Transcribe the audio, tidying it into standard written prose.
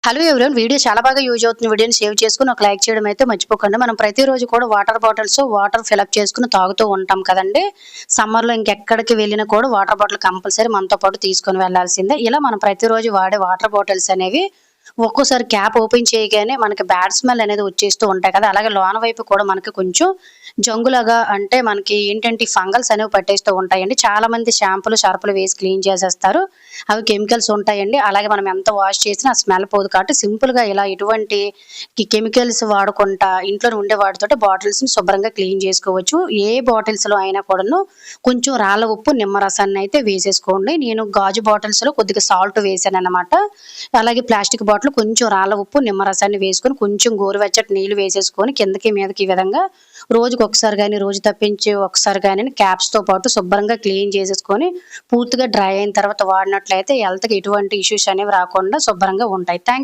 Hello everyone. Video చాలా బాగా use అవుతుంది. వీడియోని సేవ్ చేసుకొని ఒక లైక్ చేయడం అయితే మర్చిపోకండి. మనం ప్రతిరోజు కూడా వాటర్ బాటిల్స్ వాటర్ ఫిలప్ చేసుకొని తాగుతూ ఉంటాం కదండీ. సమ్మర్‌లో ఇంకెక్కడికి వెళ్ళినా కూడా వాటర్ బాటిల్ కంపల్సరీ మనతో పాటు తీసుకొని వెళ్ళాల్సిందే. ఇలా మనం ప్రతిరోజు వాడే వాటర్ బాటిల్స్ అనేవి ఒక్కోసారి క్యాప్ ఓపెన్ చేయగానే మనకి బ్యాడ్ స్మెల్ అనేది వచ్చేస్తూ ఉంటాయి కదా! అలాగే లోన వైపు కూడా మనకి కొంచెం జంగులాగా అంటే మనకి ఏంటంటే ఫంగల్స్ అనేవి పట్టేస్తూ ఉంటాయండి. చాలామంది షాంపూలు, సర్ఫులు వేసి క్లీన్ చేసేస్తారు. అవి కెమికల్స్ ఉంటాయండి. అలాగే మనం ఎంత వాష్ చేసినా ఆ స్మెల్ పోదు కాబట్టి సింపుల్‌గా ఇలా ఎటువంటి కెమికల్స్ వాడకుండా ఇంట్లోనే ఉండే వాటితోటి బాటిల్స్‌ని శుభ్రంగా క్లీన్ చేసుకోవచ్చు. ఏ బాటిల్స్‌లో అయినా కూడాను కొంచెం రాళ్ళ ఉప్పు, నిమ్మరసాన్ని అయితే వేసేసుకోండి. నేను గాజు బాటిల్స్‌లో కొద్దిగా సాల్ట్ వేసానన్నమాట. అలాగే ప్లాస్టిక్ బాటిల్ కొంచెం రాళ్ళ ఉప్పు, నిమ్మరసాన్ని వేసుకొని కొంచెం గోరువెచ్చటి నీళ్లు వేసేసుకొని కిందకి మీదకి ఈ విధంగా రోజుకొకసారి గాని, రోజు తప్పించి ఒకసారి గాని క్యాప్స్‌తో పాటు శుభ్రంగా క్లీన్ చేసేసుకొని పూర్తిగా డ్రై అయిన తర్వాత వాడినట్లయితే హెల్త్‌కి ఎటువంటి ఇష్యూస్ అనేవి రాకుండా శుభ్రంగా ఉంటాయి.